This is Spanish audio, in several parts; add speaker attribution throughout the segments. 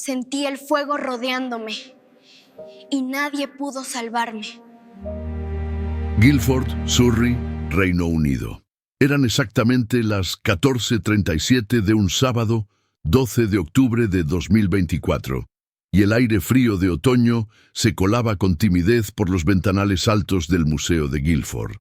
Speaker 1: Sentí el fuego rodeándome y nadie pudo salvarme.
Speaker 2: Guildford, Surrey, Reino Unido. Eran exactamente las 14:37 de un sábado, 12 de octubre de 2024, y el aire frío de otoño se colaba con timidez por los ventanales altos del Museo de Guildford,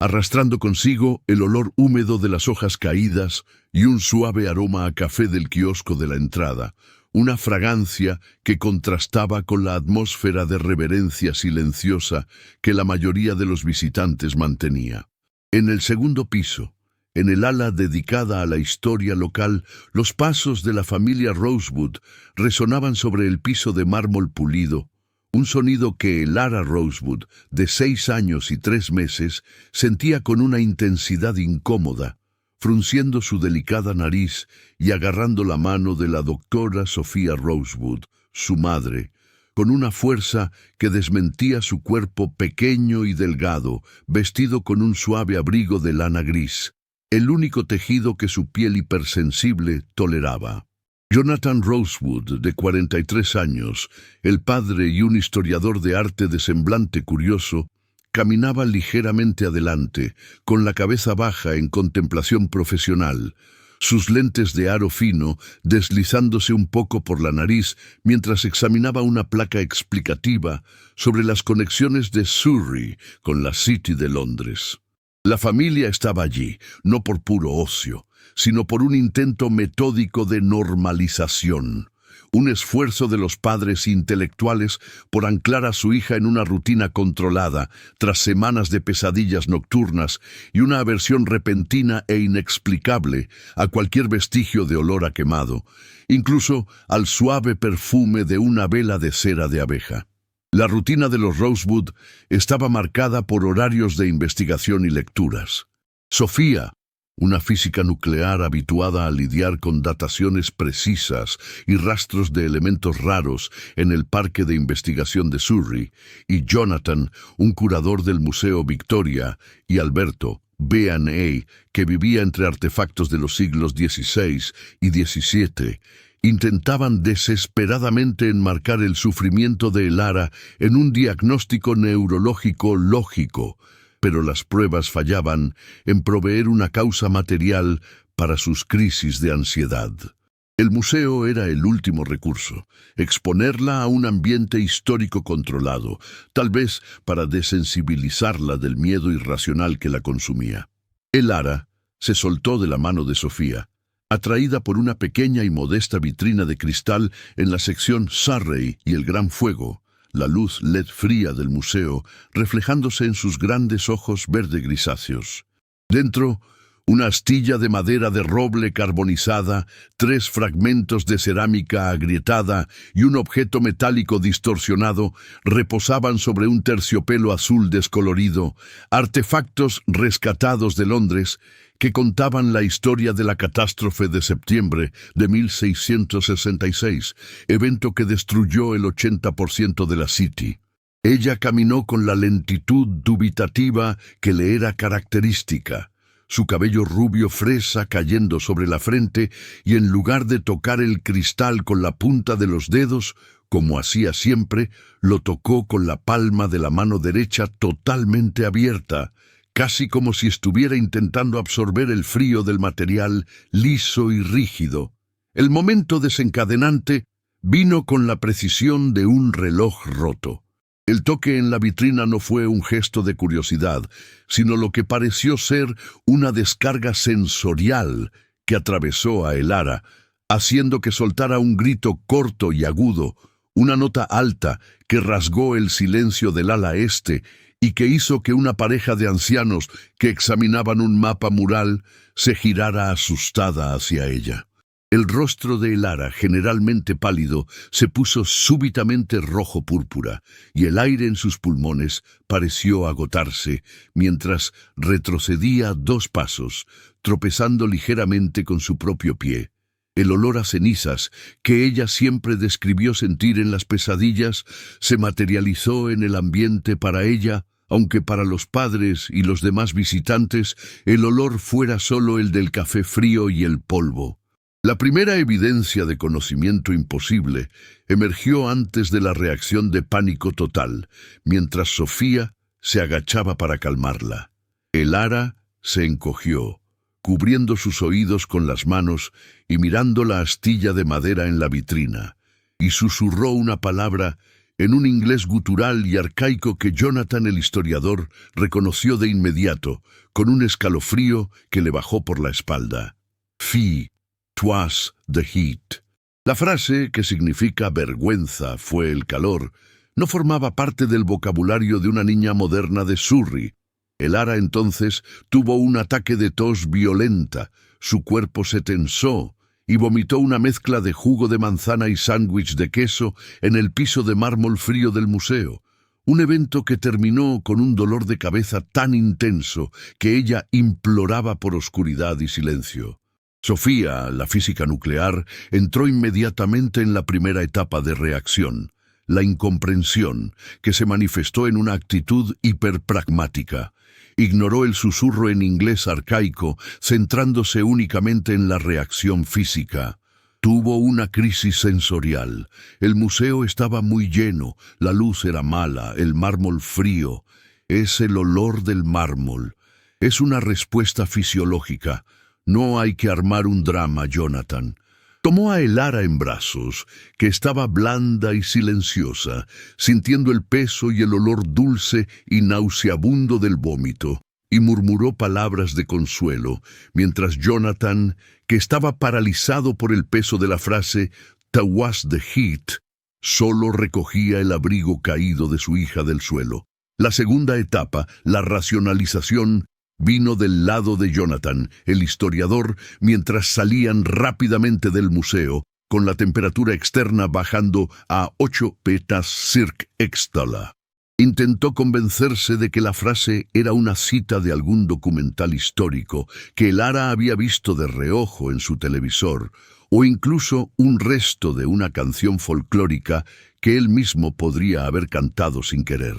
Speaker 2: arrastrando consigo el olor húmedo de las hojas caídas y un suave aroma a café del kiosco de la entrada, una fragancia que contrastaba con la atmósfera de reverencia silenciosa que la mayoría de los visitantes mantenía. En el segundo piso, en el ala dedicada a la historia local, los pasos de la familia Rosewood resonaban sobre el piso de mármol pulido, un sonido que Lara Rosewood, de 6 años y 3 meses, sentía con una intensidad incómoda, frunciendo su delicada nariz y agarrando la mano de la doctora Sophia Rosewood, su madre, con una fuerza que desmentía su cuerpo pequeño y delgado, vestido con un suave abrigo de lana gris, el único tejido que su piel hipersensible toleraba. Jonathan Rosewood, de 43 años, el padre y un historiador de arte de semblante curioso, caminaba ligeramente adelante, con la cabeza baja en contemplación profesional, sus lentes de aro fino deslizándose un poco por la nariz mientras examinaba una placa explicativa sobre las conexiones de Surrey con la City de Londres. La familia estaba allí, no por puro ocio, sino por un intento metódico de normalización, un esfuerzo de los padres intelectuales por anclar a su hija en una rutina controlada tras semanas de pesadillas nocturnas y una aversión repentina e inexplicable a cualquier vestigio de olor a quemado, incluso al suave perfume de una vela de cera de abeja. La rutina de los Rosewood estaba marcada por horarios de investigación y lecturas. Sofía, una física nuclear habituada a lidiar con dataciones precisas y rastros de elementos raros en el Parque de Investigación de Surrey, y Jonathan, un curador del Museo Victoria, y Alberto, B&A, que vivía entre artefactos de los siglos XVI y XVII, intentaban desesperadamente enmarcar el sufrimiento de Lara en un diagnóstico neurológico lógico, pero las pruebas fallaban en proveer una causa material para sus crisis de ansiedad. El museo era el último recurso, exponerla a un ambiente histórico controlado, tal vez para desensibilizarla del miedo irracional que la consumía. Lara se soltó de la mano de Sofía, atraída por una pequeña y modesta vitrina de cristal en la sección Surrey y el Gran Fuego, la luz LED fría del museo reflejándose en sus grandes ojos verde grisáceos. Dentro, una astilla de madera de roble carbonizada, 3 fragmentos de cerámica agrietada y un objeto metálico distorsionado reposaban sobre un terciopelo azul descolorido, artefactos rescatados de Londres que contaban la historia de la catástrofe de septiembre de 1666, evento que destruyó el 80% de la City. Ella caminó con la lentitud dubitativa que le era característica, su cabello rubio fresa cayendo sobre la frente, y en lugar de tocar el cristal con la punta de los dedos, como hacía siempre, lo tocó con la palma de la mano derecha totalmente abierta, casi como si estuviera intentando absorber el frío del material liso y rígido. El momento desencadenante vino con la precisión de un reloj roto. El toque en la vitrina no fue un gesto de curiosidad, sino lo que pareció ser una descarga sensorial que atravesó a Lara, haciendo que soltara un grito corto y agudo, una nota alta que rasgó el silencio del ala este y que hizo que una pareja de ancianos que examinaban un mapa mural se girara asustada hacia ella. El rostro de Lara, generalmente pálido, se puso súbitamente rojo púrpura, y el aire en sus pulmones pareció agotarse, mientras retrocedía 2 pasos, tropezando ligeramente con su propio pie. El olor a cenizas, que ella siempre describió sentir en las pesadillas, se materializó en el ambiente para ella, aunque para los padres y los demás visitantes el olor fuera solo el del café frío y el polvo. La primera evidencia de conocimiento imposible emergió antes de la reacción de pánico total, mientras Sofía se agachaba para calmarla. Elara se encogió, cubriendo sus oídos con las manos y mirando la astilla de madera en la vitrina, y susurró una palabra en un inglés gutural y arcaico que Jonathan el historiador reconoció de inmediato, con un escalofrío que le bajó por la espalda. Fie, 'twas the heat. La frase, que significa vergüenza, fue el calor, no formaba parte del vocabulario de una niña moderna de Surrey. Elara entonces tuvo un ataque de tos violenta, su cuerpo se tensó y vomitó una mezcla de jugo de manzana y sándwich de queso en el piso de mármol frío del museo, un evento que terminó con un dolor de cabeza tan intenso que ella imploraba por oscuridad y silencio. Sofía, la física nuclear, entró inmediatamente en la primera etapa de reacción, la incomprensión, que se manifestó en una actitud hiperpragmática. Ignoró el susurro en inglés arcaico, centrándose únicamente en la reacción física. Tuvo una crisis sensorial. El museo estaba muy lleno, la luz era mala, el mármol frío. Es el olor del mármol. Es una respuesta fisiológica. No hay que armar un drama, Jonathan. Tomó a Elara en brazos, que estaba blanda y silenciosa, sintiendo el peso y el olor dulce y nauseabundo del vómito, y murmuró palabras de consuelo, mientras Jonathan, que estaba paralizado por el peso de la frase "'twas the heat", solo recogía el abrigo caído de su hija del suelo. La segunda etapa, la racionalización, vino del lado de Jonathan, el historiador, mientras salían rápidamente del museo, con la temperatura externa bajando a 8 petas circ extala. Intentó convencerse de que la frase era una cita de algún documental histórico que Elara había visto de reojo en su televisor, o incluso un resto de una canción folclórica que él mismo podría haber cantado sin querer.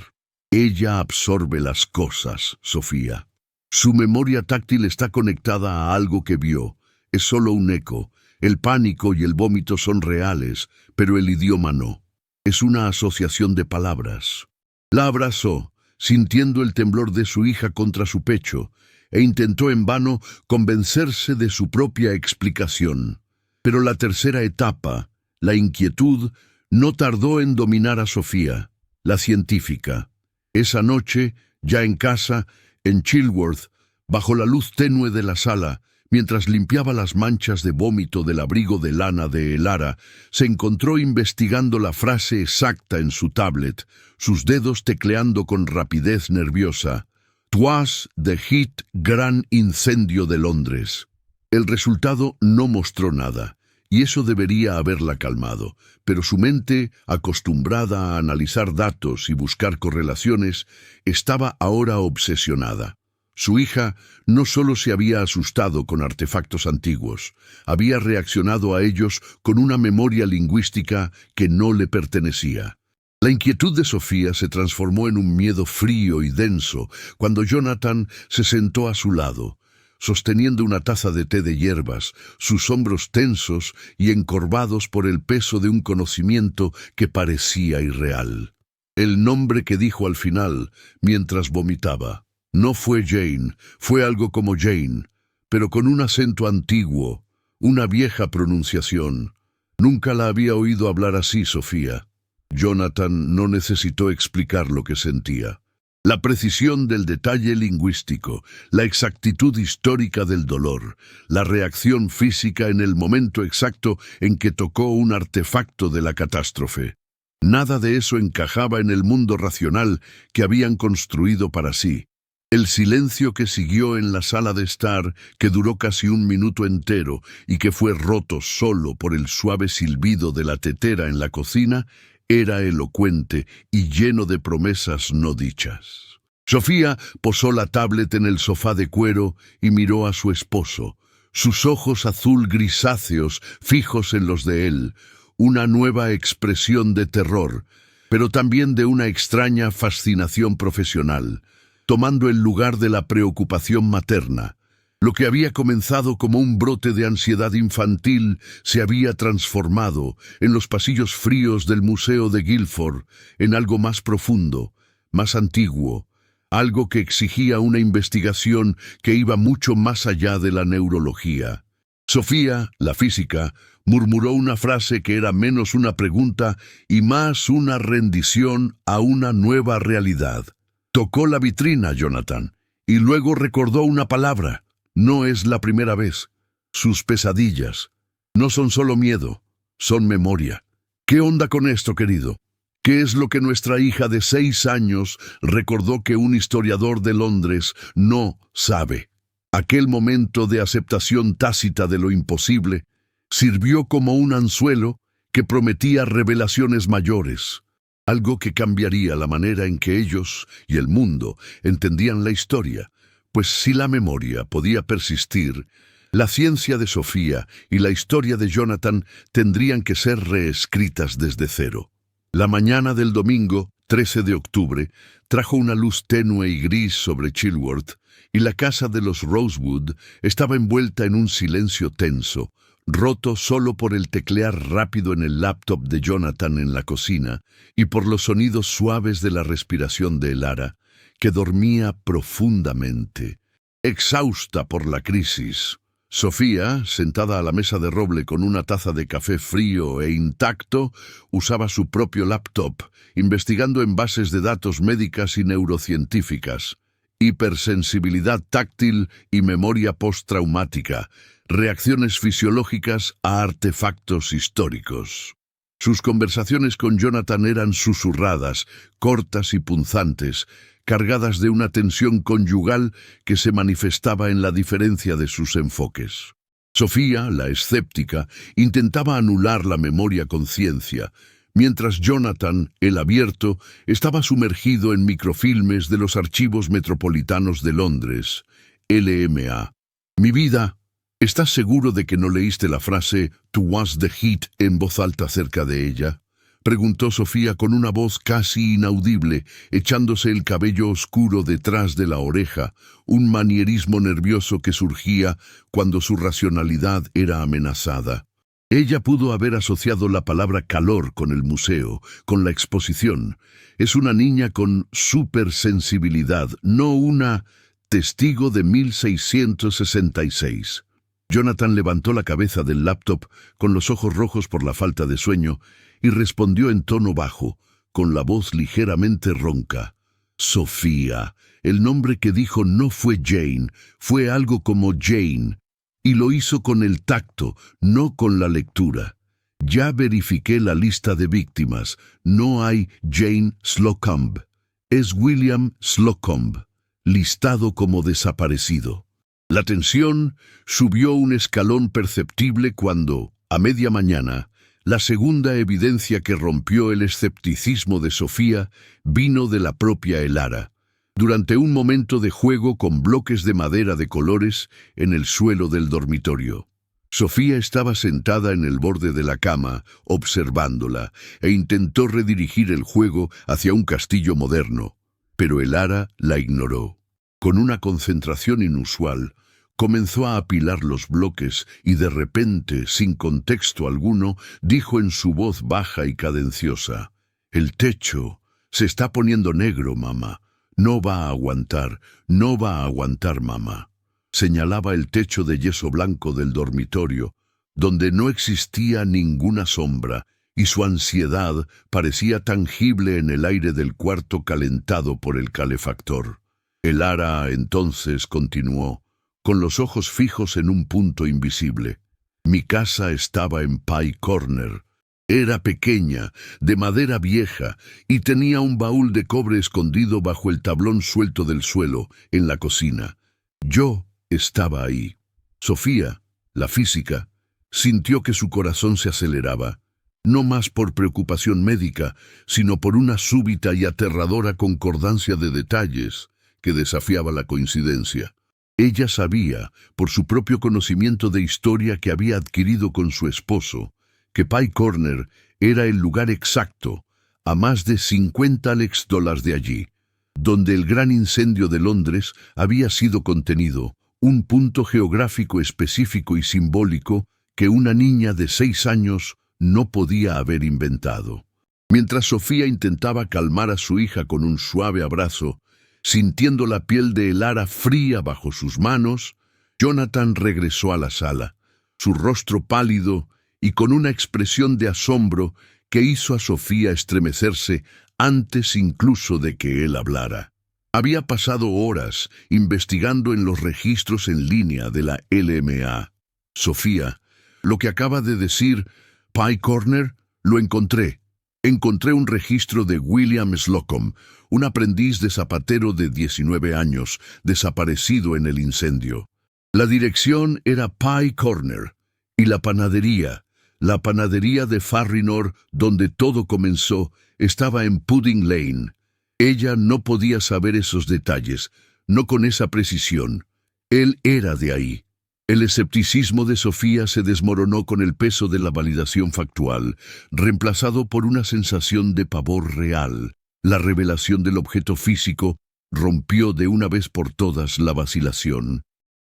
Speaker 2: Ella absorbe las cosas, Sofía. Su memoria táctil está conectada a algo que vio. Es solo un eco. El pánico y el vómito son reales, pero el idioma no. Es una asociación de palabras. La abrazó, sintiendo el temblor de su hija contra su pecho, e intentó en vano convencerse de su propia explicación. Pero la tercera etapa, la inquietud, no tardó en dominar a Sofía, la científica. Esa noche, ya en casa, en Chilworth, bajo la luz tenue de la sala, mientras limpiaba las manchas de vómito del abrigo de lana de Elara, se encontró investigando la frase exacta en su tablet, sus dedos tecleando con rapidez nerviosa. "'Twas the heat, gran incendio de Londres". El resultado no mostró nada, y eso debería haberla calmado, pero su mente, acostumbrada a analizar datos y buscar correlaciones, estaba ahora obsesionada. Su hija no solo se había asustado con artefactos antiguos, había reaccionado a ellos con una memoria lingüística que no le pertenecía. La inquietud de Sofía se transformó en un miedo frío y denso cuando Jonathan se sentó a su lado, sosteniendo una taza de té de hierbas, sus hombros tensos y encorvados por el peso de un conocimiento que parecía irreal. El nombre que dijo al final, mientras vomitaba, no fue Jane, fue algo como Jane, pero con un acento antiguo, una vieja pronunciación. Nunca la había oído hablar así, Sofía. Jonathan no necesitó explicar lo que sentía. La precisión del detalle lingüístico, la exactitud histórica del dolor, la reacción física en el momento exacto en que tocó un artefacto de la catástrofe. Nada de eso encajaba en el mundo racional que habían construido para sí. El silencio que siguió en la sala de estar, que duró casi un minuto entero y que fue roto solo por el suave silbido de la tetera en la cocina, era elocuente y lleno de promesas no dichas. Sofía posó la tablet en el sofá de cuero y miró a su esposo, sus ojos azul grisáceos fijos en los de él, una nueva expresión de terror, pero también de una extraña fascinación profesional, tomando el lugar de la preocupación materna. Lo que había comenzado como un brote de ansiedad infantil se había transformado, en los pasillos fríos del Museo de Guildford, en algo más profundo, más antiguo, algo que exigía una investigación que iba mucho más allá de la neurología. Sofía, la física, murmuró una frase que era menos una pregunta y más una rendición a una nueva realidad. Tocó la vitrina, Jonathan, y luego recordó una palabra. No es la primera vez. Sus pesadillas no son solo miedo, son memoria. ¿Qué onda con esto, querido? ¿Qué es lo que nuestra hija de 6 años recordó que un historiador de Londres no sabe? Aquel momento de aceptación tácita de lo imposible sirvió como un anzuelo que prometía revelaciones mayores, algo que cambiaría la manera en que ellos y el mundo entendían la historia. Pues si la memoria podía persistir, la ciencia de Sofía y la historia de Jonathan tendrían que ser reescritas desde cero. La mañana del domingo, 13 de octubre, trajo una luz tenue y gris sobre Chilworth, y la casa de los Rosewood estaba envuelta en un silencio tenso, roto solo por el teclear rápido en el laptop de Jonathan en la cocina y por los sonidos suaves de la respiración de Elara, que dormía profundamente, exhausta por la crisis. Sofía, sentada a la mesa de roble con una taza de café frío e intacto, usaba su propio laptop, investigando en bases de datos médicas y neurocientíficas, hipersensibilidad táctil y memoria postraumática, reacciones fisiológicas a artefactos históricos. Sus conversaciones con Jonathan eran susurradas, cortas y punzantes, cargadas de una tensión conyugal que se manifestaba en la diferencia de sus enfoques. Sofía, la escéptica, intentaba anular la memoria con ciencia, mientras Jonathan, el abierto, estaba sumergido en microfilmes de los archivos metropolitanos de Londres, LMA. Mi vida, ¿estás seguro de que no leíste la frase "to was the heat" en voz alta cerca de ella? Preguntó Sofía con una voz casi inaudible, echándose el cabello oscuro detrás de la oreja, un manierismo nervioso que surgía cuando su racionalidad era amenazada. Ella pudo haber asociado la palabra calor con el museo, con la exposición. Es una niña con supersensibilidad, no una testigo de 1666. Jonathan levantó la cabeza del laptop con los ojos rojos por la falta de sueño y respondió en tono bajo, con la voz ligeramente ronca. Sofía. El nombre que dijo no fue Jane, fue algo como Jane, y lo hizo con el tacto, no con la lectura. Ya verifiqué la lista de víctimas. No hay Jane Slocumb. Es William Slocumb, listado como desaparecido. La tensión subió un escalón perceptible cuando, a media mañana, la segunda evidencia que rompió el escepticismo de Sofía vino de la propia Elara, durante un momento de juego con bloques de madera de colores en el suelo del dormitorio. Sofía estaba sentada en el borde de la cama, observándola, e intentó redirigir el juego hacia un castillo moderno, pero Elara la ignoró. Con una concentración inusual, comenzó a apilar los bloques y de repente, sin contexto alguno, dijo en su voz baja y cadenciosa: «El techo se está poniendo negro, mamá. No va a aguantar, no va a aguantar, mamá». Señalaba el techo de yeso blanco del dormitorio, donde no existía ninguna sombra, y su ansiedad parecía tangible en el aire del cuarto calentado por el calefactor. Elara entonces continuó, con los ojos fijos en un punto invisible. Mi casa estaba en Pye Corner. Era pequeña, de madera vieja, y tenía un baúl de cobre escondido bajo el tablón suelto del suelo, en la cocina. Yo estaba ahí. Sofía, la física, sintió que su corazón se aceleraba, no más por preocupación médica, sino por una súbita y aterradora concordancia de detalles que desafiaba la coincidencia. Ella sabía, por su propio conocimiento de historia que había adquirido con su esposo, que Pye Corner era el lugar exacto, a más de 50 $50 de allí, donde el gran incendio de Londres había sido contenido, un punto geográfico específico y simbólico que una niña de 6 años no podía haber inventado. Mientras Sofía intentaba calmar a su hija con un suave abrazo, sintiendo la piel de Elara fría bajo sus manos, Jonathan regresó a la sala, su rostro pálido y con una expresión de asombro que hizo a Sofía estremecerse antes incluso de que él hablara. Había pasado horas investigando en los registros en línea de la LMA. Sofía, lo que acaba de decir Pie Corner, lo encontré. Encontré un registro de William Slocum, un aprendiz de zapatero de 19 años, desaparecido en el incendio. La dirección era Pie Corner, y la panadería de Farrinor, donde todo comenzó, estaba en Pudding Lane. Ella no podía saber esos detalles, no con esa precisión. Él era de ahí. El escepticismo de Sofía se desmoronó con el peso de la validación factual, reemplazado por una sensación de pavor real. La revelación del objeto físico rompió de una vez por todas la vacilación.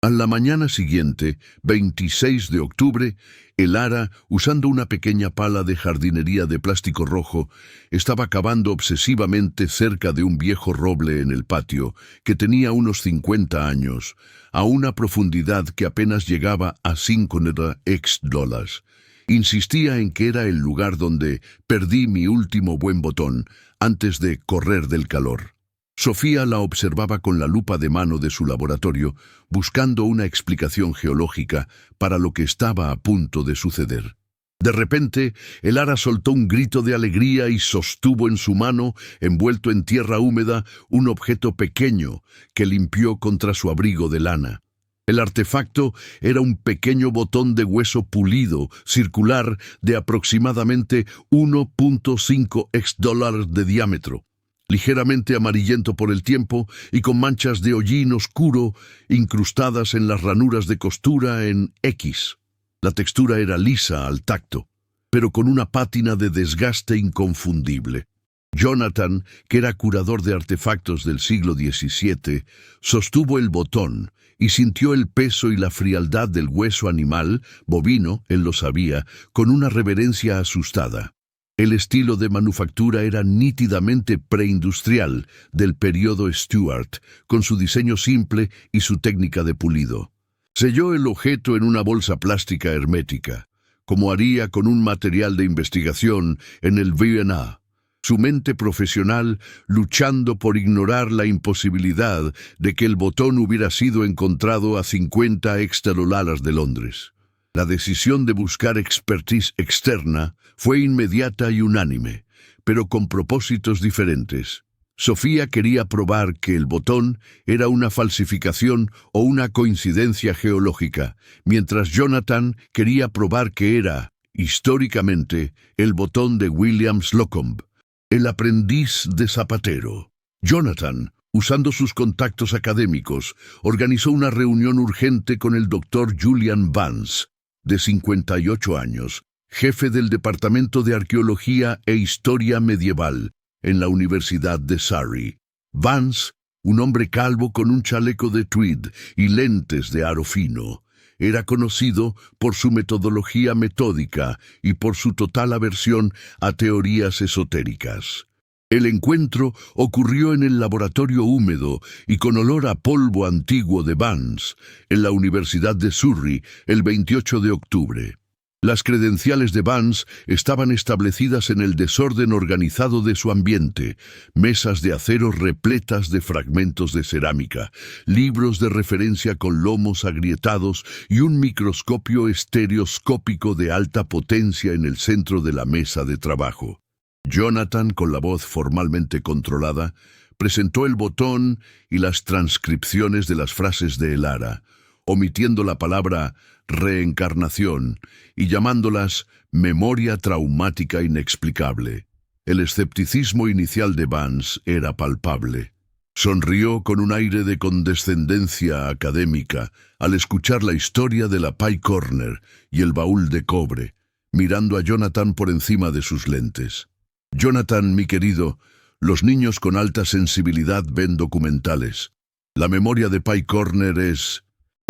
Speaker 2: A la mañana siguiente, 26 de octubre, Elara, usando una pequeña pala de jardinería de plástico rojo, estaba cavando obsesivamente cerca de un viejo roble en el patio, que tenía unos 50 años, a una profundidad que apenas llegaba a $5. Insistía en que era el lugar donde perdí mi último buen botón antes de correr del calor. Sofía la observaba con la lupa de mano de su laboratorio, buscando una explicación geológica para lo que estaba a punto de suceder. De repente, Elara soltó un grito de alegría y sostuvo en su mano, envuelto en tierra húmeda, un objeto pequeño que limpió contra su abrigo de lana. El artefacto era un pequeño botón de hueso pulido, circular, de aproximadamente 1.5 $, de diámetro, ligeramente amarillento por el tiempo y con manchas de hollín oscuro incrustadas en las ranuras de costura en X. La textura era lisa al tacto, pero con una pátina de desgaste inconfundible. Jonathan, que era curador de artefactos del siglo XVII, sostuvo el botón y sintió el peso y la frialdad del hueso animal, bovino, él lo sabía, con una reverencia asustada. El estilo de manufactura era nítidamente preindustrial del periodo Stuart, con su diseño simple y su técnica de pulido. Selló el objeto en una bolsa plástica hermética, como haría con un material de investigación en el V&A. Su mente profesional luchando por ignorar la imposibilidad de que el botón hubiera sido encontrado a 50 $, de Londres. La decisión de buscar expertise externa fue inmediata y unánime, pero con propósitos diferentes. Sofía quería probar que el botón era una falsificación o una coincidencia geológica, mientras Jonathan quería probar que era, históricamente, el botón de William Slocum, el aprendiz de zapatero. Jonathan, usando sus contactos académicos, organizó una reunión urgente con el Dr. Julian Vance, de 58 años, jefe del Departamento de Arqueología e Historia Medieval en la Universidad de Surrey. Vance, un hombre calvo con un chaleco de tweed y lentes de aro fino, era conocido por su metodología metódica y por su total aversión a teorías esotéricas. El encuentro ocurrió en el laboratorio húmedo y con olor a polvo antiguo de Vance, en la Universidad de Surrey, el 28 de octubre. Las credenciales de Vance estaban establecidas en el desorden organizado de su ambiente: mesas de acero repletas de fragmentos de cerámica, libros de referencia con lomos agrietados y un microscopio estereoscópico de alta potencia en el centro de la mesa de trabajo. Jonathan, con la voz formalmente controlada, presentó el botón y las transcripciones de las frases de Elara, omitiendo la palabra reencarnación y llamándolas memoria traumática inexplicable. El escepticismo inicial de Vance era palpable. Sonrió con un aire de condescendencia académica al escuchar la historia de la Pie Corner y el baúl de cobre, mirando a Jonathan por encima de sus lentes. Jonathan, mi querido, los niños con alta sensibilidad ven documentales. La memoria de Pie Corner es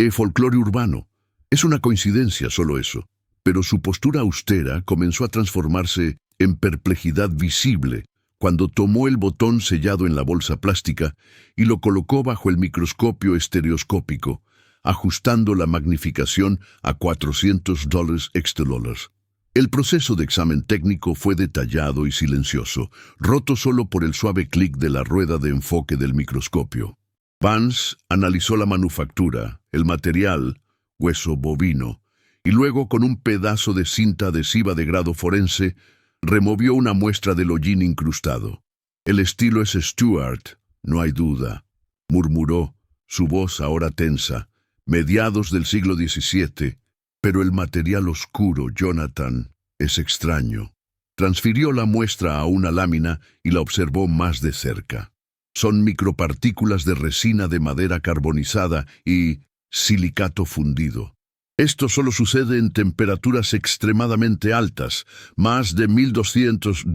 Speaker 2: folclore urbano. Es una coincidencia solo eso. Pero su postura austera comenzó a transformarse en perplejidad visible cuando tomó el botón sellado en la bolsa plástica y lo colocó bajo el microscopio estereoscópico, ajustando la magnificación a $400 extra. El proceso de examen técnico fue detallado y silencioso, roto solo por el suave clic de la rueda de enfoque del microscopio. Vance analizó la manufactura, el material, hueso bovino, y luego con un pedazo de cinta adhesiva de grado forense, removió una muestra del hollín incrustado. El estilo es Stuart, no hay duda, murmuró, su voz ahora tensa, mediados del siglo XVII, pero el material oscuro, Jonathan, es extraño. Transfirió la muestra a una lámina y la observó más de cerca. Son micropartículas de resina de madera carbonizada y silicato fundido. Esto solo sucede en temperaturas extremadamente altas, más de 1200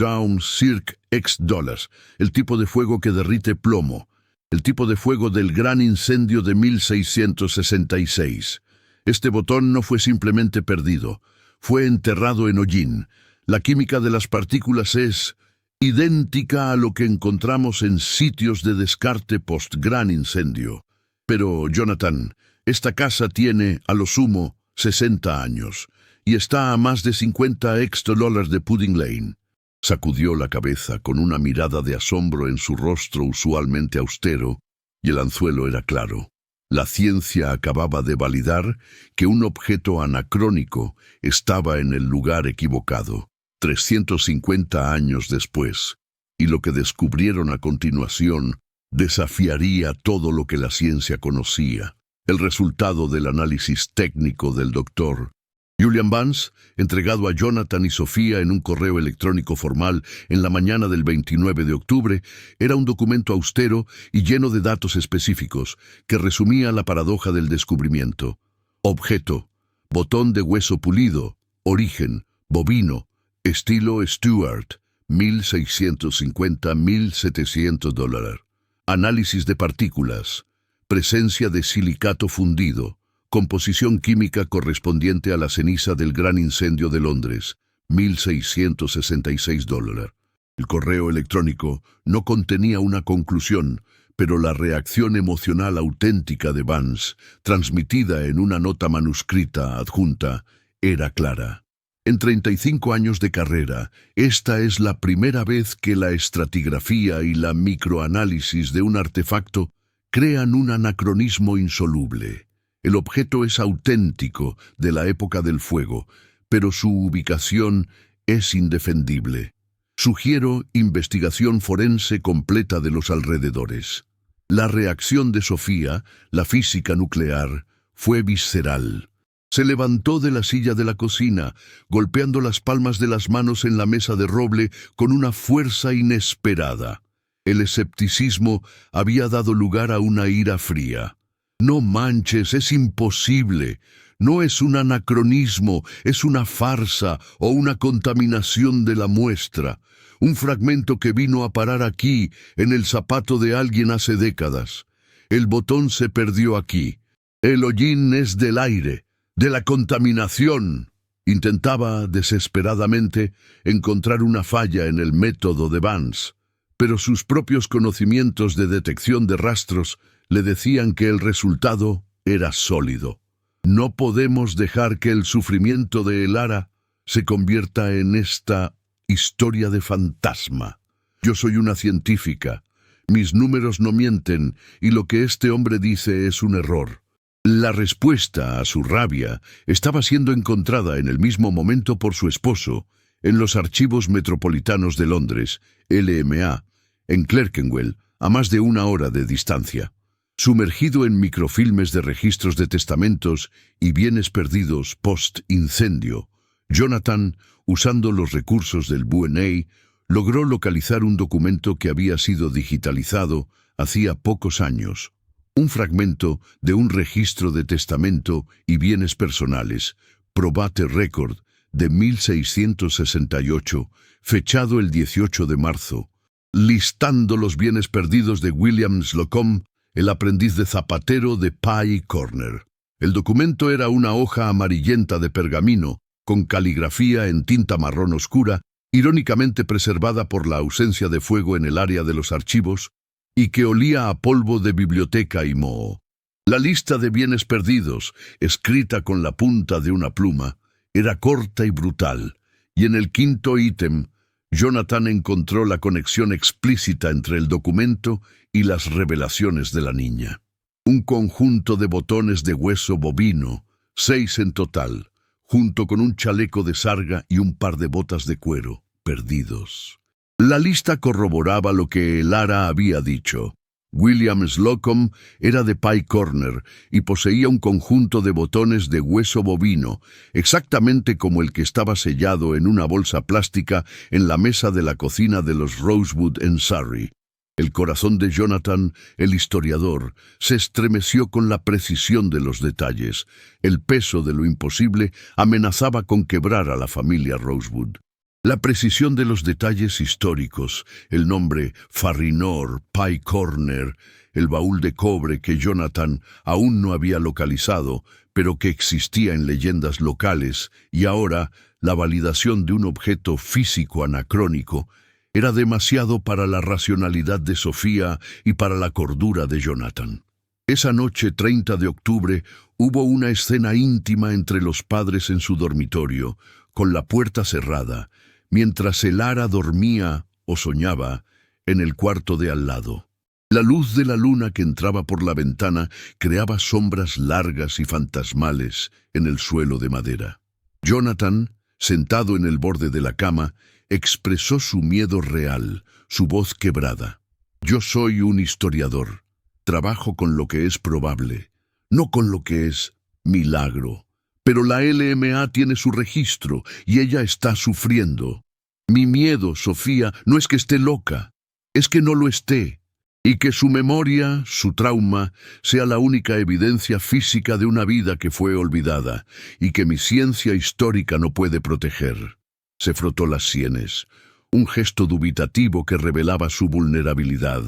Speaker 2: circ x dólares, el tipo de fuego que derrite plomo, el tipo de fuego del gran incendio de 1666. Este botón no fue simplemente perdido, fue enterrado en hollín. La química de las partículas es idéntica a lo que encontramos en sitios de descarte post-gran incendio. Pero, Jonathan, esta casa tiene, a lo sumo, 60 años, y está a más de 50 extra dólares de Pudding Lane. Sacudió la cabeza con una mirada de asombro en su rostro usualmente austero, y el anzuelo era claro. La ciencia acababa de validar que un objeto anacrónico estaba en el lugar equivocado, 350 años después, y lo que descubrieron a continuación desafiaría todo lo que la ciencia conocía. El resultado del análisis técnico del Dr. Julian Vance, entregado a Jonathan y Sofía en un correo electrónico formal en la mañana del 29 de octubre, era un documento austero y lleno de datos específicos que resumía la paradoja del descubrimiento. Objeto: botón de hueso pulido, origen, bovino, estilo Stuart, $1,650–1,700. Análisis de partículas. Presencia de silicato fundido. Composición química correspondiente a la ceniza del gran incendio de Londres, $1,666. El correo electrónico no contenía una conclusión, pero la reacción emocional auténtica de Vance, transmitida en una nota manuscrita adjunta, era clara. En 35 años de carrera, esta es la primera vez que la estratigrafía y la microanálisis de un artefacto crean un anacronismo insoluble. El objeto es auténtico de la época del fuego, pero su ubicación es indefendible. Sugiero investigación forense completa de los alrededores. La reacción de Sofía, la física nuclear, fue visceral. Se levantó de la silla de la cocina, golpeando las palmas de las manos en la mesa de roble con una fuerza inesperada. El escepticismo había dado lugar a una ira fría. No manches, es imposible. No es un anacronismo, es una farsa o una contaminación de la muestra. Un fragmento que vino a parar aquí, en el zapato de alguien hace décadas. El botón se perdió aquí. El hollín es del aire, de la contaminación. Intentaba desesperadamente encontrar una falla en el método de Vance, pero sus propios conocimientos de detección de rastros le decían que el resultado era sólido. No podemos dejar que el sufrimiento de Elara se convierta en esta historia de fantasma. Yo soy una científica. Mis números no mienten y lo que este hombre dice es un error. La respuesta a su rabia estaba siendo encontrada en el mismo momento por su esposo en los archivos metropolitanos de Londres, LMA, en Clerkenwell, a más de 1 hora de distancia. Sumergido en microfilmes de registros de testamentos y bienes perdidos post-incendio, Jonathan, usando los recursos del V&A, logró localizar un documento que había sido digitalizado hacía pocos años. Un fragmento de un registro de testamento y bienes personales, Probate Record, de 1668, fechado el 18 de marzo, listando los bienes perdidos de William Slocum, el aprendiz de zapatero de Pye Corner. El documento era una hoja amarillenta de pergamino, con caligrafía en tinta marrón oscura, irónicamente preservada por la ausencia de fuego en el área de los archivos, y que olía a polvo de biblioteca y moho. La lista de bienes perdidos, escrita con la punta de una pluma, era corta y brutal, y en el quinto ítem, Jonathan encontró la conexión explícita entre el documento y las revelaciones de la niña. Un conjunto de botones de hueso bovino, 6 en total, junto con un chaleco de sarga y un par de botas de cuero, perdidos. La lista corroboraba lo que Lara había dicho. William Slocum era de Pie Corner y poseía un conjunto de botones de hueso bovino, exactamente como el que estaba sellado en una bolsa plástica en la mesa de la cocina de los Rosewood en Surrey. El corazón de Jonathan, el historiador, se estremeció con la precisión de los detalles. El peso de lo imposible amenazaba con quebrar a la familia Rosewood. La precisión de los detalles históricos, el nombre Farrinor, Pie Corner, el baúl de cobre que Jonathan aún no había localizado, pero que existía en leyendas locales, y ahora la validación de un objeto físico anacrónico, era demasiado para la racionalidad de Sofía y para la cordura de Jonathan. Esa noche 30 de octubre hubo una escena íntima entre los padres en su dormitorio, con la puerta cerrada, mientras Lara dormía o soñaba en el cuarto de al lado. La luz de la luna que entraba por la ventana creaba sombras largas y fantasmales en el suelo de madera. Jonathan, sentado en el borde de la cama, expresó su miedo real, su voz quebrada. Yo soy un historiador. Trabajo con lo que es probable, no con lo que es milagro. Pero la LMA tiene su registro y ella está sufriendo. Mi miedo, Sofía, no es que esté loca, es que no lo esté, y que su memoria, su trauma, sea la única evidencia física de una vida que fue olvidada y que mi ciencia histórica no puede proteger. Se frotó las sienes, un gesto dubitativo que revelaba su vulnerabilidad.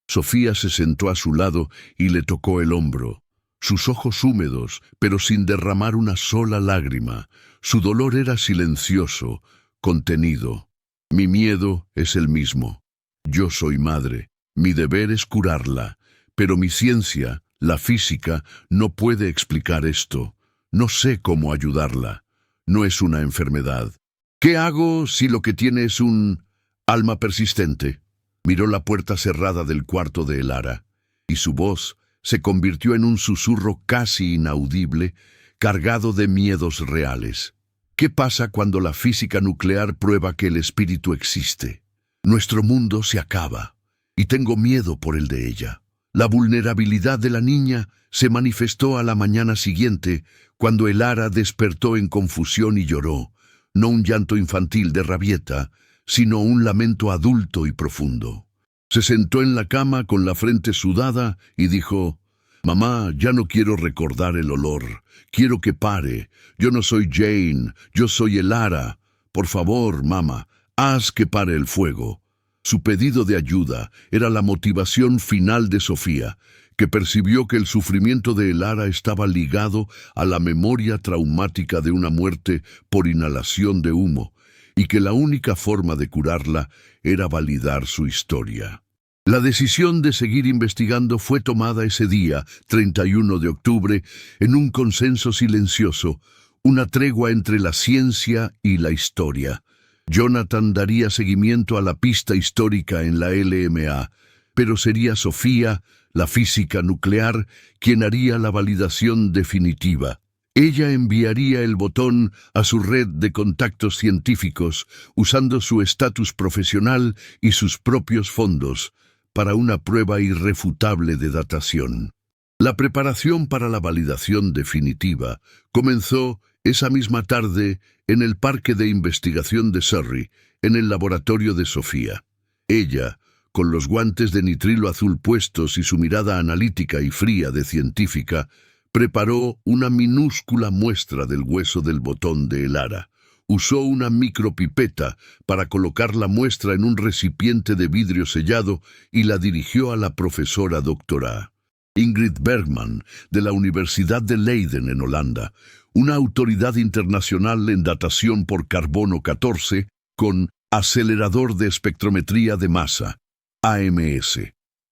Speaker 2: Sofía se sentó a su lado y le tocó el hombro. Sus ojos húmedos, pero sin derramar una sola lágrima. Su dolor era silencioso, contenido. Mi miedo es el mismo. Yo soy madre. Mi deber es curarla. Pero mi ciencia, la física, no puede explicar esto. No sé cómo ayudarla. No es una enfermedad. ¿Qué hago si lo que tiene es un alma persistente? Miró la puerta cerrada del cuarto de Lara, y su voz se convirtió en un susurro casi inaudible, cargado de miedos reales. ¿Qué pasa cuando la física nuclear prueba que el espíritu existe? Nuestro mundo se acaba, y tengo miedo por el de ella. La vulnerabilidad de la niña se manifestó a la mañana siguiente, cuando Lara despertó en confusión y lloró, no un llanto infantil de rabieta, sino un lamento adulto y profundo. Se sentó en la cama con la frente sudada y dijo: «Mamá, ya no quiero recordar el olor. Quiero que pare. Yo no soy Jane, yo soy Lara. Por favor, mamá, haz que pare el fuego». Su pedido de ayuda era la motivación final de Sofía, que percibió que el sufrimiento de Lara estaba ligado a la memoria traumática de una muerte por inhalación de humo, y que la única forma de curarla era validar su historia. La decisión de seguir investigando fue tomada ese día, 31 de octubre, en un consenso silencioso, una tregua entre la ciencia y la historia. Jonathan daría seguimiento a la pista histórica en la LMA, pero sería Sofía, la física nuclear, quien haría la validación definitiva. Ella enviaría el botón a su red de contactos científicos, usando su estatus profesional y sus propios fondos, para una prueba irrefutable de datación. La preparación para la validación definitiva comenzó esa misma tarde en el Parque de Investigación de Surrey, en el laboratorio de Sofía. Ella, con los guantes de nitrilo azul puestos y su mirada analítica y fría de científica, preparó una minúscula muestra del hueso del botón de Lara. Usó una micropipeta para colocar la muestra en un recipiente de vidrio sellado y la dirigió a la profesora doctora. Ingrid Bergman, de la Universidad de Leiden, en Holanda, una autoridad internacional en datación por carbono 14 con acelerador de espectrometría de masa, AMS.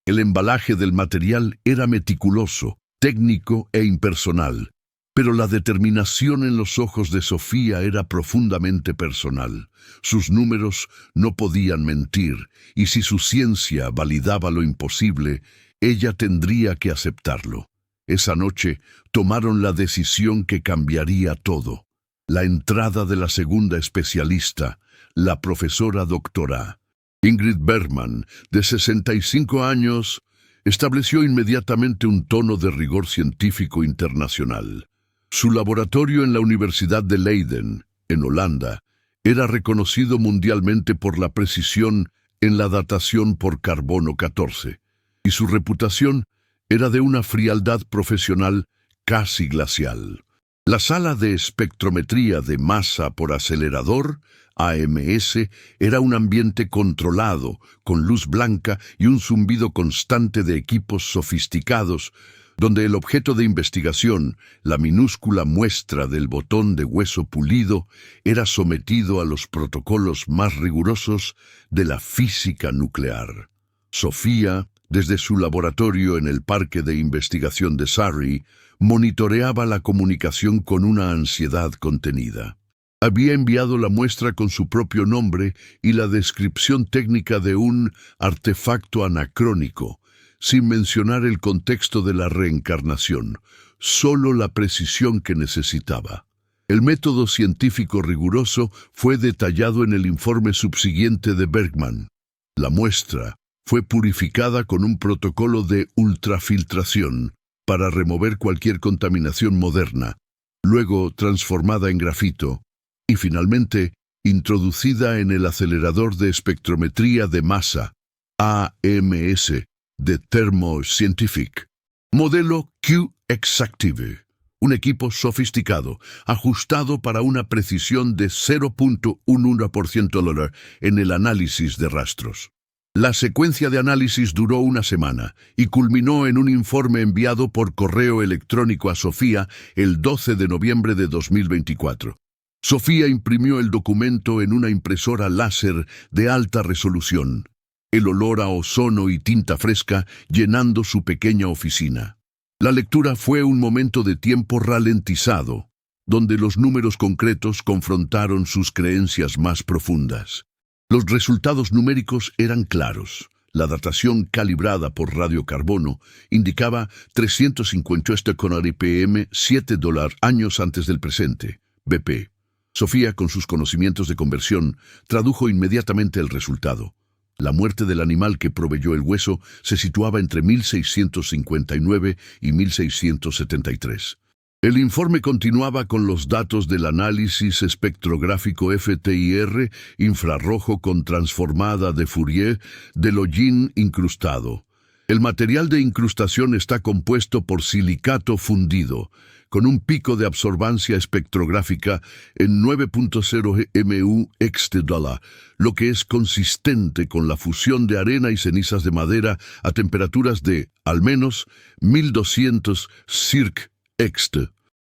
Speaker 2: El embalaje del material era meticuloso, técnico e impersonal, pero la determinación en los ojos de Sofía era profundamente personal. Sus números no podían mentir, y si su ciencia validaba lo imposible, ella tendría que aceptarlo. Esa noche tomaron la decisión que cambiaría todo. La entrada de la segunda especialista, la profesora doctora. Ingrid Bergman, de 65 años, estableció inmediatamente un tono de rigor científico internacional. Su laboratorio en la Universidad de Leiden, en Holanda, era reconocido mundialmente por la precisión en la datación por carbono 14, y su reputación era de una frialdad profesional casi glacial. La sala de espectrometría de masa por acelerador, AMS, era un ambiente controlado, con luz blanca y un zumbido constante de equipos sofisticados, donde el objeto de investigación, la minúscula muestra del botón de hueso pulido, era sometido a los protocolos más rigurosos de la física nuclear. Sofía, desde su laboratorio en el Parque de Investigación de Surrey, monitoreaba la comunicación con una ansiedad contenida. Había enviado la muestra con su propio nombre y la descripción técnica de un artefacto anacrónico, sin mencionar el contexto de la reencarnación, solo la precisión que necesitaba. El método científico riguroso fue detallado en el informe subsiguiente de Bergman. La muestra fue purificada con un protocolo de ultrafiltración para remover cualquier contaminación moderna, luego transformada en grafito y finalmente introducida en el acelerador de espectrometría de masa, AMS, de Thermo Scientific. Modelo Q-Exactive, un equipo sofisticado, ajustado para una precisión de 0.11% en el análisis de rastros. La secuencia de análisis duró una semana y culminó en un informe enviado por correo electrónico a Sofía el 12 de noviembre de 2024. Sofía imprimió el documento en una impresora láser de alta resolución, el olor a ozono y tinta fresca llenando su pequeña oficina. La lectura fue un momento de tiempo ralentizado, donde los números concretos confrontaron sus creencias más profundas. Los resultados numéricos eran claros. La datación calibrada por radiocarbono indicaba 358 ppm $7 años antes del presente, BP. Sofía, con sus conocimientos de conversión, tradujo inmediatamente el resultado. La muerte del animal que proveyó el hueso se situaba entre 1659 y 1673. El informe continuaba con los datos del análisis espectrográfico FTIR infrarrojo con transformada de Fourier del hollín incrustado. El material de incrustación está compuesto por silicato fundido, con un pico de absorbancia espectrográfica en 9.0 mu/x$, lo que es consistente con la fusión de arena y cenizas de madera a temperaturas de, al menos, 1200 circ.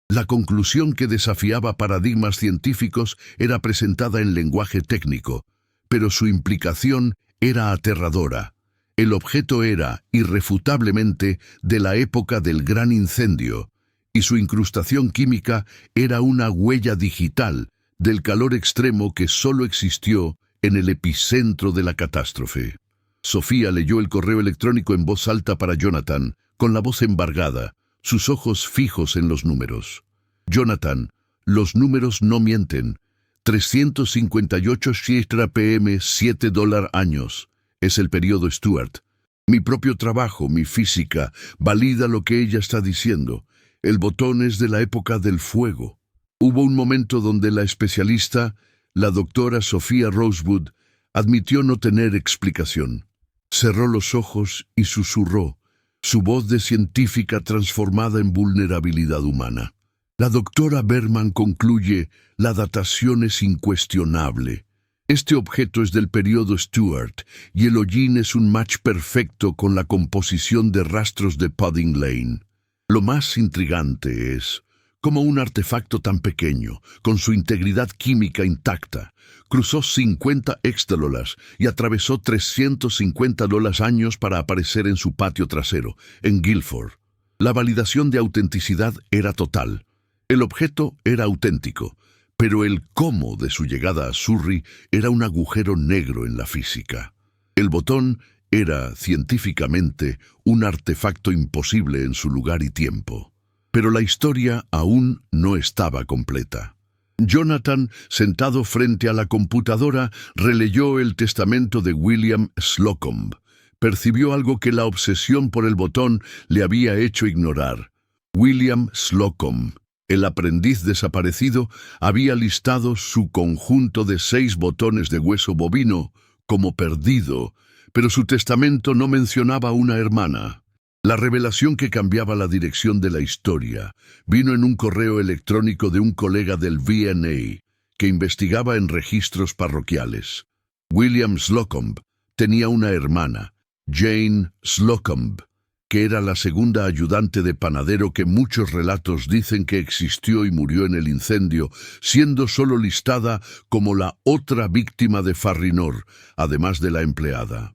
Speaker 2: La conclusión que desafiaba paradigmas científicos era presentada en lenguaje técnico, pero su implicación era aterradora. El objeto era, irrefutablemente, de la época del gran incendio, y su incrustación química era una huella digital del calor extremo que solo existió en el epicentro de la catástrofe. Sofía leyó el correo electrónico en voz alta para Jonathan, con la voz embargada, sus ojos fijos en los números. Jonathan, los números no mienten. 358 ppm $7 años. Es el periodo Stuart. Mi propio trabajo, mi física, valida lo que ella está diciendo. El botón es de la época del fuego. Hubo un momento donde la especialista, la doctora Sofía Rosewood, admitió no tener explicación. Cerró los ojos y susurró, su voz de científica transformada en vulnerabilidad humana. La doctora Bergman concluye, la datación es incuestionable. Este objeto es del período Stuart y el hollín es un match perfecto con la composición de rastros de Pudding Lane. Lo más intrigante es cómo un artefacto tan pequeño, con su integridad química intacta, cruzó 50 exdólares y atravesó 350 años para aparecer en su patio trasero, en Guilford. La validación de autenticidad era total. El objeto era auténtico, pero el cómo de su llegada a Surrey era un agujero negro en la física. El botón era, científicamente, un artefacto imposible en su lugar y tiempo. Pero la historia aún no estaba completa. Jonathan, sentado frente a la computadora, releyó el testamento de William Slocombe. Percibió algo que la obsesión por el botón le había hecho ignorar. William Slocombe, el aprendiz desaparecido, había listado su conjunto de 6 botones de hueso bovino como perdido, pero su testamento no mencionaba una hermana. La revelación que cambiaba la dirección de la historia vino en un correo electrónico de un colega del V&A que investigaba en registros parroquiales. William Slocombe tenía una hermana, Jane Slocombe, que era la segunda ayudante de panadero que muchos relatos dicen que existió y murió en el incendio, siendo solo listada como la otra víctima de Farrinor, además de la empleada.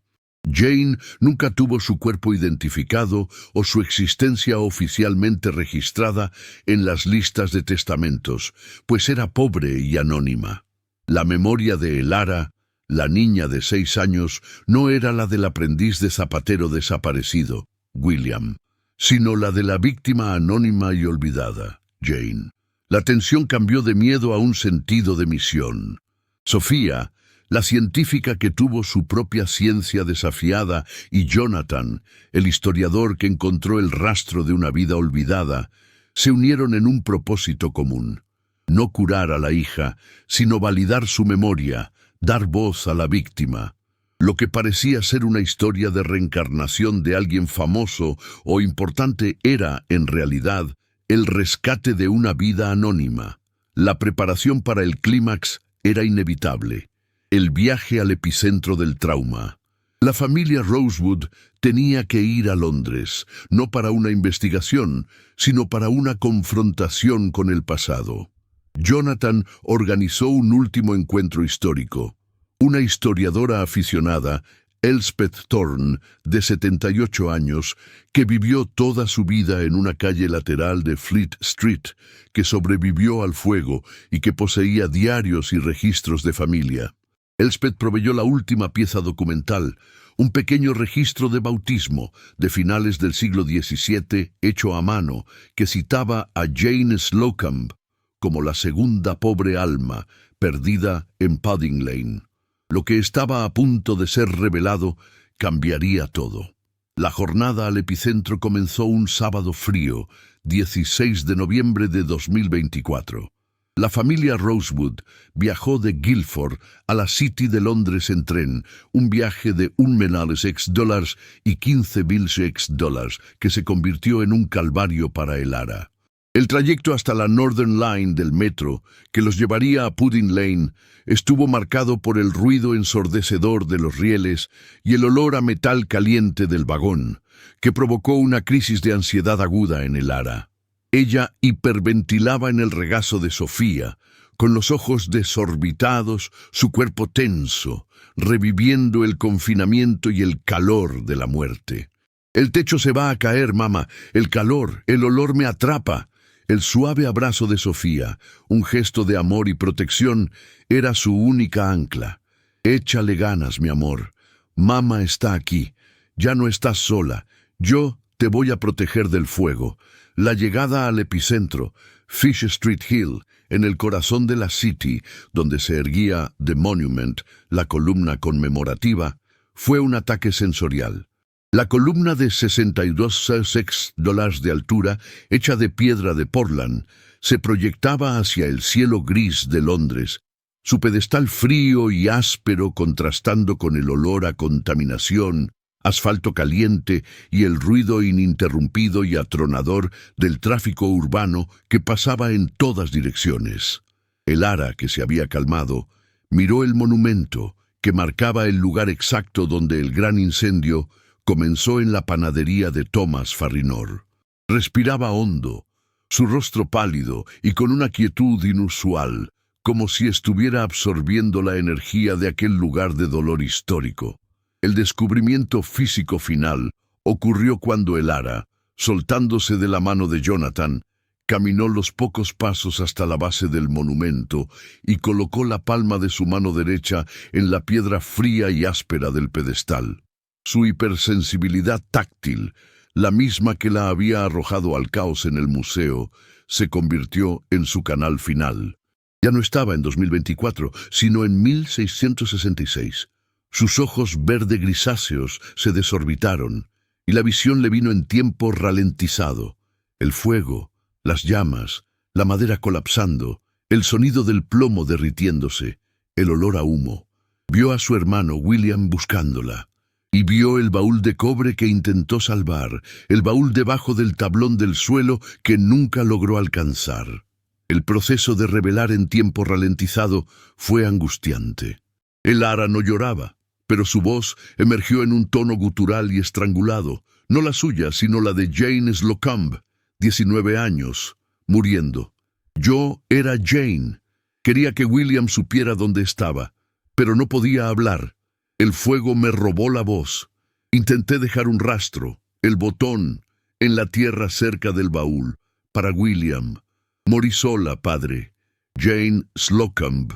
Speaker 2: Jane nunca tuvo su cuerpo identificado o su existencia oficialmente registrada en las listas de testamentos, pues era pobre y anónima. La memoria de Elara, la niña de 6 años, no era la del aprendiz de zapatero desaparecido, William, sino la de la víctima anónima y olvidada, Jane. La tensión cambió de miedo a un sentido de misión. Sofía, la científica que tuvo su propia ciencia desafiada, y Jonathan, el historiador que encontró el rastro de una vida olvidada, se unieron en un propósito común: no curar a la hija, sino validar su memoria, dar voz a la víctima. Lo que parecía ser una historia de reencarnación de alguien famoso o importante era, en realidad, el rescate de una vida anónima. La preparación para el clímax era inevitable: el viaje al epicentro del trauma. La familia Rosewood tenía que ir a Londres, no para una investigación, sino para una confrontación con el pasado. Jonathan organizó un último encuentro histórico. Una historiadora aficionada, Elspeth Thorne, de 78 años, que vivió toda su vida en una calle lateral de Fleet Street, que sobrevivió al fuego y que poseía diarios y registros de familia. Elspeth proveyó la última pieza documental, un pequeño registro de bautismo de finales del siglo XVII hecho a mano, que citaba a Jane Slocombe como la segunda pobre alma perdida en Pudding Lane. Lo que estaba a punto de ser revelado cambiaría todo. La jornada al epicentro comenzó un sábado frío, 16 de noviembre de 2024. La familia Rosewood viajó de Guilford a la City de Londres en tren, un viaje de $1,000 y $15,000, que se convirtió en un calvario para Elara. El trayecto hasta la Northern Line del metro, que los llevaría a Pudding Lane, estuvo marcado por el ruido ensordecedor de los rieles y el olor a metal caliente del vagón, que provocó una crisis de ansiedad aguda en Elara. Ella hiperventilaba en el regazo de Sofía, con los ojos desorbitados, su cuerpo tenso, reviviendo el confinamiento y el calor de la muerte. «El techo se va a caer, mamá. El calor, el olor me atrapa». El suave abrazo de Sofía, un gesto de amor y protección, era su única ancla. «Échale ganas, mi amor. Mamá está aquí. Ya no estás sola. Yo te voy a proteger del fuego». La llegada al epicentro, Fish Street Hill, en el corazón de la City, donde se erguía The Monument, la columna conmemorativa, fue un ataque sensorial. La columna de $62 de altura, hecha de piedra de Portland, se proyectaba hacia el cielo gris de Londres, su pedestal frío y áspero contrastando con el olor a contaminación, asfalto caliente y el ruido ininterrumpido y atronador del tráfico urbano que pasaba en todas direcciones. Elara, que se había calmado, Miró el monumento, que marcaba el lugar exacto donde el gran incendio comenzó en la panadería de Thomas Farrinor. Respiraba hondo, su rostro pálido y con una quietud inusual, como si estuviera absorbiendo la energía de aquel lugar de dolor histórico. El descubrimiento físico final ocurrió cuando Elara, soltándose de la mano de Jonathan, caminó los pocos pasos hasta la base del monumento y colocó la palma de su mano derecha en la piedra fría y áspera del pedestal. Su hipersensibilidad táctil, la misma que la había arrojado al caos en el museo, se convirtió en su canal final. Ya no estaba en 2024, sino en 1666. Sus ojos verde grisáceos se desorbitaron, y la visión le vino en tiempo ralentizado. El fuego, las llamas, la madera colapsando, el sonido del plomo derritiéndose, el olor a humo. Vio a su hermano William buscándola, y vio el baúl de cobre que intentó salvar, el baúl debajo del tablón del suelo que nunca logró alcanzar. El proceso de revelar en tiempo ralentizado fue angustiante. Elara no lloraba, pero su voz emergió en un tono gutural y estrangulado, no la suya, sino la de Jane Slocumb, 19 años, muriendo. Yo era Jane. Quería que William supiera dónde estaba, pero no podía hablar. El fuego me robó la voz. Intenté dejar un rastro, el botón, en la tierra cerca del baúl, para William. Morí sola, padre. Jane Slocumb.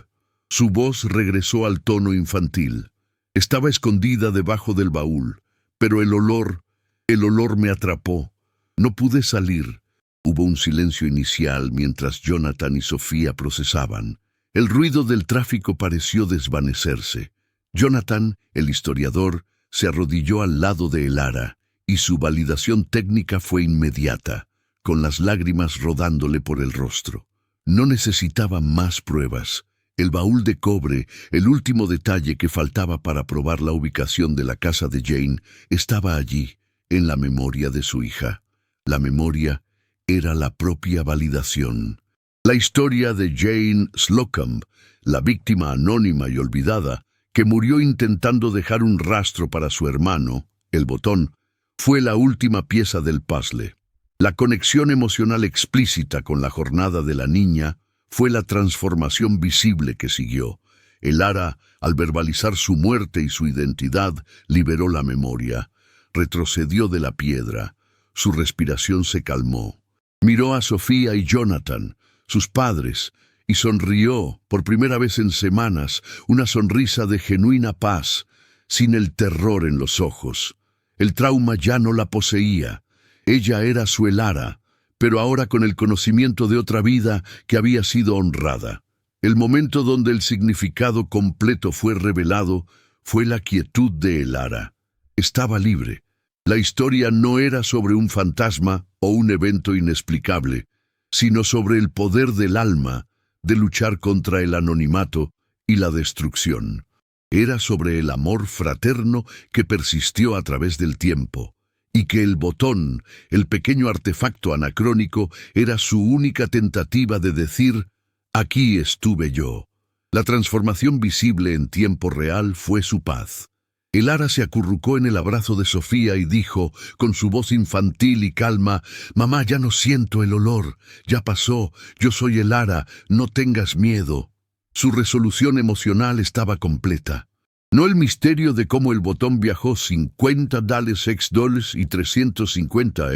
Speaker 2: Su voz regresó al tono infantil. Estaba escondida debajo del baúl, pero el olor me atrapó. No pude salir. Hubo un silencio inicial mientras Jonathan y Sofía procesaban. El ruido del tráfico pareció desvanecerse. Jonathan, el historiador, se arrodilló al lado de Elara, y su validación técnica fue inmediata, con las lágrimas rodándole por el rostro. No necesitaba más pruebas. El baúl de cobre, el último detalle que faltaba para probar la ubicación de la casa de Jane, estaba allí, en la memoria de su hija. La memoria era la propia validación. La historia de Jane Slocumb, la víctima anónima y olvidada, que murió intentando dejar un rastro para su hermano, el botón, fue la última pieza del puzzle. La conexión emocional explícita con la jornada de la niña fue la transformación visible que siguió. Elara, al verbalizar su muerte y su identidad, liberó la memoria. Retrocedió de la piedra. Su respiración se calmó. Miró a Sofía y Jonathan, sus padres, y sonrió, por primera vez en semanas, una sonrisa de genuina paz, sin el terror en los ojos. El trauma ya no la poseía. Ella era su Elara, pero ahora con el conocimiento de otra vida que había sido honrada. El momento donde el significado completo fue revelado fue la quietud de Elara. Estaba libre. La historia no era sobre un fantasma o un evento inexplicable, sino sobre el poder del alma de luchar contra el anonimato y la destrucción. Era sobre el amor fraterno que persistió a través del tiempo, y que el botón, el pequeño artefacto anacrónico, era su única tentativa de decir, aquí estuve yo. La transformación visible en tiempo real fue su paz. Elara se acurrucó en el abrazo de Sofía y dijo, con su voz infantil y calma, «Mamá, ya no siento el olor, ya pasó, yo soy Elara, no tengas miedo». Su resolución emocional estaba completa. No el misterio de cómo el botón viajó $50 y 350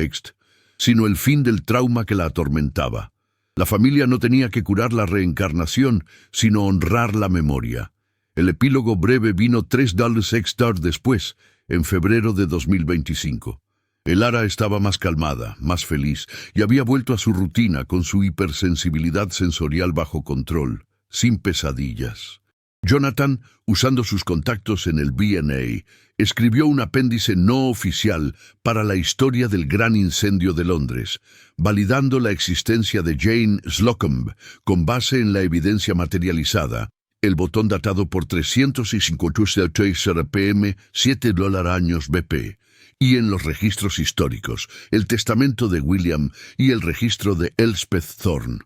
Speaker 2: sino el fin del trauma que la atormentaba. La familia no tenía que curar la reencarnación, sino honrar la memoria. El epílogo breve vino $3 después, en febrero de 2025. Elara estaba más calmada, más feliz, y había vuelto a su rutina con su hipersensibilidad sensorial bajo control, sin pesadillas. Jonathan, usando sus contactos en el B&A, escribió un apéndice no oficial para la historia del gran incendio de Londres, validando la existencia de Jane Slocumb con base en la evidencia materializada, el botón datado por 357 RPM, $7 BP, y en los registros históricos, el testamento de William y el registro de Elspeth Thorne.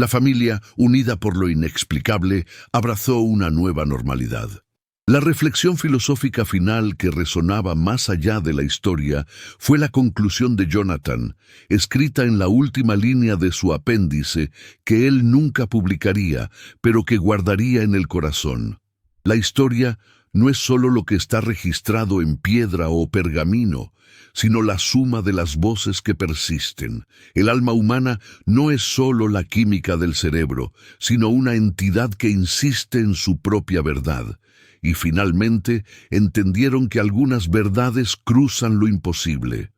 Speaker 2: La familia, unida por lo inexplicable, abrazó una nueva normalidad. La reflexión filosófica final que resonaba más allá de la historia fue la conclusión de Jonathan, escrita en la última línea de su apéndice, que él nunca publicaría, pero que guardaría en el corazón. La historia no es solo lo que está registrado en piedra o pergamino, sino la suma de las voces que persisten. El alma humana no es solo la química del cerebro, sino una entidad que insiste en su propia verdad. Y finalmente entendieron que algunas verdades cruzan lo imposible.